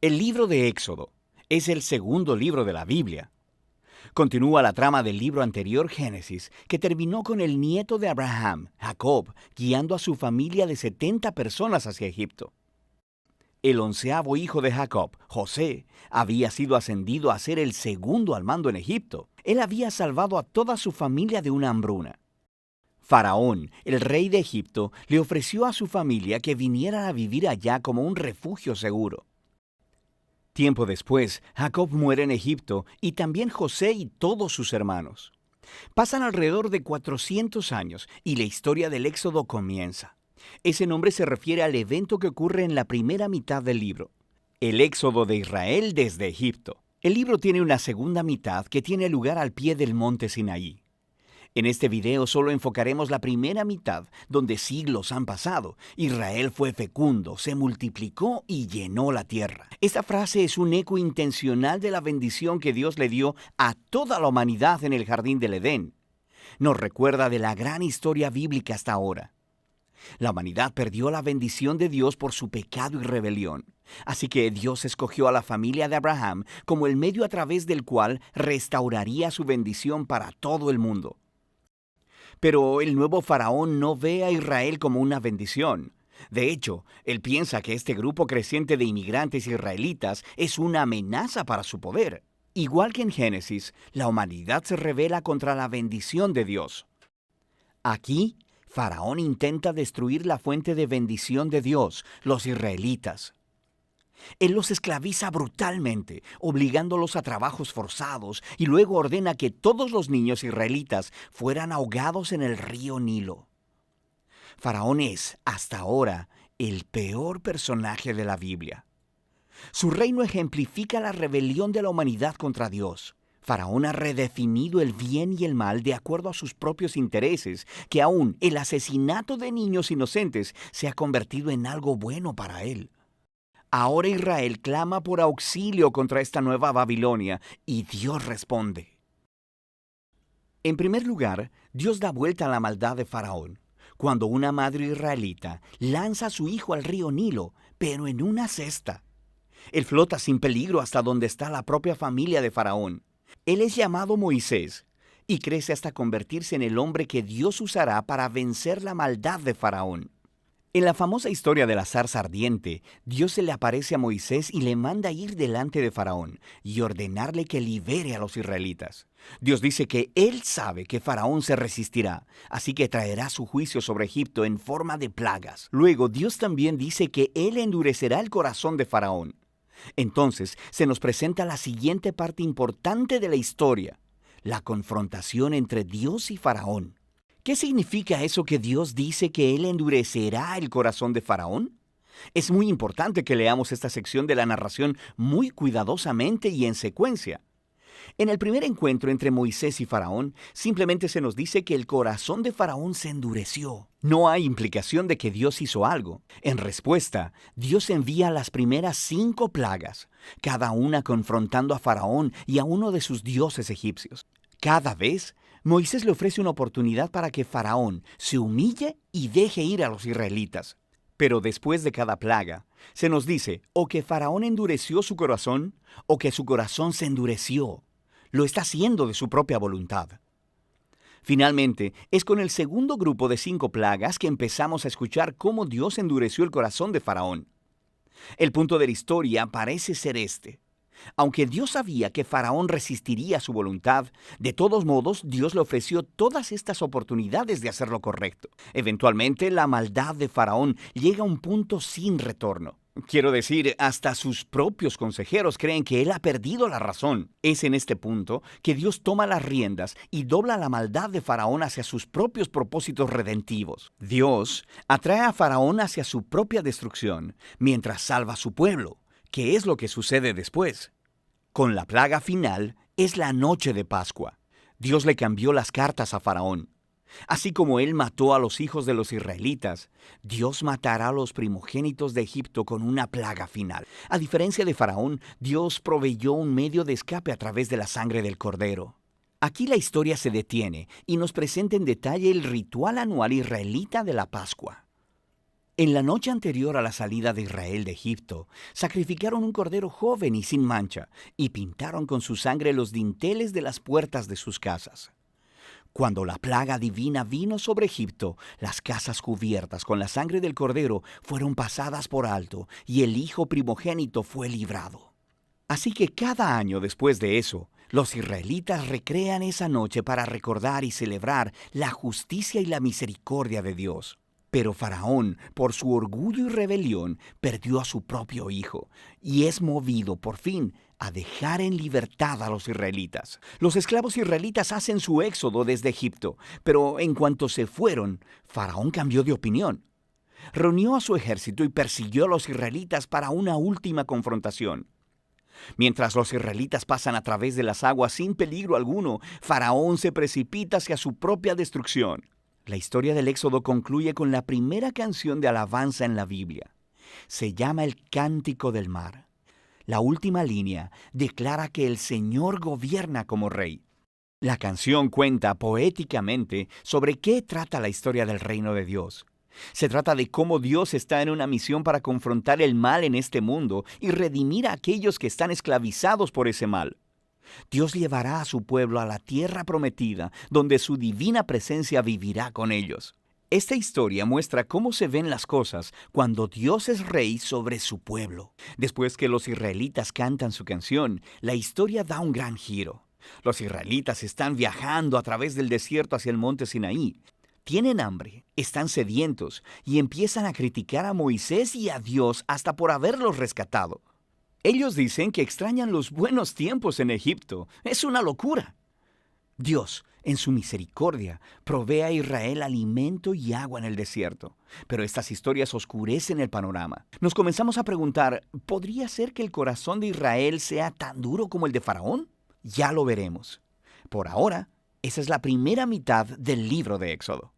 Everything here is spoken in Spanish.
El libro de Éxodo es el segundo libro de la Biblia. Continúa la trama del libro anterior, Génesis, que terminó con el nieto de Abraham, Jacob, guiando a su familia de 70 personas hacia Egipto. El 11º hijo de Jacob, José, había sido ascendido a ser el segundo al mando en Egipto. Él había salvado a toda su familia de una hambruna. Faraón, el rey de Egipto, le ofreció a su familia que vinieran a vivir allá como un refugio seguro. Tiempo después, Jacob muere en Egipto y también José y todos sus hermanos. Pasan alrededor de 400 años y la historia del Éxodo comienza. Ese nombre se refiere al evento que ocurre en la primera mitad del libro, el Éxodo de Israel desde Egipto. El libro tiene una segunda mitad que tiene lugar al pie del monte Sinaí. En este video solo enfocaremos la primera mitad, donde siglos han pasado. Israel fue fecundo, se multiplicó y llenó la tierra. Esta frase es un eco intencional de la bendición que Dios le dio a toda la humanidad en el jardín del Edén. Nos recuerda de la gran historia bíblica hasta ahora. La humanidad perdió la bendición de Dios por su pecado y rebelión. Así que Dios escogió a la familia de Abraham como el medio a través del cual restauraría su bendición para todo el mundo. Pero el nuevo faraón no ve a Israel como una bendición. De hecho, él piensa que este grupo creciente de inmigrantes israelitas es una amenaza para su poder. Igual que en Génesis, la humanidad se rebela contra la bendición de Dios. Aquí, Faraón intenta destruir la fuente de bendición de Dios, los israelitas. Él los esclaviza brutalmente, obligándolos a trabajos forzados, y luego ordena que todos los niños israelitas fueran ahogados en el río Nilo. Faraón es, hasta ahora, el peor personaje de la Biblia. Su reino ejemplifica la rebelión de la humanidad contra Dios. Faraón ha redefinido el bien y el mal de acuerdo a sus propios intereses, que aún el asesinato de niños inocentes se ha convertido en algo bueno para él. Ahora Israel clama por auxilio contra esta nueva Babilonia y Dios responde. En primer lugar, Dios da vuelta a la maldad de Faraón, cuando una madre israelita lanza a su hijo al río Nilo, pero en una cesta. Él flota sin peligro hasta donde está la propia familia de Faraón. Él es llamado Moisés y crece hasta convertirse en el hombre que Dios usará para vencer la maldad de Faraón. En la famosa historia de la zarza ardiente, Dios se le aparece a Moisés y le manda ir delante de Faraón y ordenarle que libere a los israelitas. Dios dice que Él sabe que Faraón se resistirá, así que traerá su juicio sobre Egipto en forma de plagas. Luego, Dios también dice que Él endurecerá el corazón de Faraón. Entonces, se nos presenta la siguiente parte importante de la historia, la confrontación entre Dios y Faraón. ¿Qué significa eso que Dios dice que Él endurecerá el corazón de Faraón? Es muy importante que leamos esta sección de la narración muy cuidadosamente y en secuencia. En el primer encuentro entre Moisés y Faraón, simplemente se nos dice que el corazón de Faraón se endureció. No hay implicación de que Dios hizo algo. En respuesta, Dios envía las primeras 5 plagas, cada una confrontando a Faraón y a uno de sus dioses egipcios. Cada vez, Moisés le ofrece una oportunidad para que Faraón se humille y deje ir a los israelitas. Pero después de cada plaga, se nos dice o que Faraón endureció su corazón o que su corazón se endureció. Lo está haciendo de su propia voluntad. Finalmente, es con el segundo grupo de 5 plagas que empezamos a escuchar cómo Dios endureció el corazón de Faraón. El punto de la historia parece ser este. Aunque Dios sabía que Faraón resistiría su voluntad, de todos modos Dios le ofreció todas estas oportunidades de hacer lo correcto. Eventualmente, la maldad de Faraón llega a un punto sin retorno. Quiero decir, hasta sus propios consejeros creen que él ha perdido la razón. Es en este punto que Dios toma las riendas y dobla la maldad de Faraón hacia sus propios propósitos redentivos. Dios atrae a Faraón hacia su propia destrucción, mientras salva a su pueblo. ¿Qué es lo que sucede después? Con la plaga final es la noche de Pascua. Dios le cambió las cartas a Faraón. Así como él mató a los hijos de los israelitas, Dios matará a los primogénitos de Egipto con una plaga final. A diferencia de Faraón, Dios proveyó un medio de escape a través de la sangre del cordero. Aquí la historia se detiene y nos presenta en detalle el ritual anual israelita de la Pascua. En la noche anterior a la salida de Israel de Egipto, sacrificaron un cordero joven y sin mancha, y pintaron con su sangre los dinteles de las puertas de sus casas. Cuando la plaga divina vino sobre Egipto, las casas cubiertas con la sangre del cordero fueron pasadas por alto, y el hijo primogénito fue librado. Así que cada año después de eso, los israelitas recrean esa noche para recordar y celebrar la justicia y la misericordia de Dios. Pero Faraón, por su orgullo y rebelión, perdió a su propio hijo y es movido por fin a dejar en libertad a los israelitas. Los esclavos israelitas hacen su éxodo desde Egipto, pero en cuanto se fueron, Faraón cambió de opinión. Reunió a su ejército y persiguió a los israelitas para una última confrontación. Mientras los israelitas pasan a través de las aguas sin peligro alguno, Faraón se precipita hacia su propia destrucción. La historia del Éxodo concluye con la primera canción de alabanza en la Biblia. Se llama el Cántico del Mar. La última línea declara que el Señor gobierna como rey. La canción cuenta poéticamente sobre qué trata la historia del reino de Dios. Se trata de cómo Dios está en una misión para confrontar el mal en este mundo y redimir a aquellos que están esclavizados por ese mal. Dios llevará a su pueblo a la tierra prometida, donde su divina presencia vivirá con ellos. Esta historia muestra cómo se ven las cosas cuando Dios es rey sobre su pueblo. Después que los israelitas cantan su canción, la historia da un gran giro. Los israelitas están viajando a través del desierto hacia el monte Sinaí. Tienen hambre, están sedientos y empiezan a criticar a Moisés y a Dios hasta por haberlos rescatado. Ellos dicen que extrañan los buenos tiempos en Egipto. Es una locura. Dios, en su misericordia, provee a Israel alimento y agua en el desierto. Pero estas historias oscurecen el panorama. Nos comenzamos a preguntar, ¿podría ser que el corazón de Israel sea tan duro como el de Faraón? Ya lo veremos. Por ahora, esa es la primera mitad del libro de Éxodo.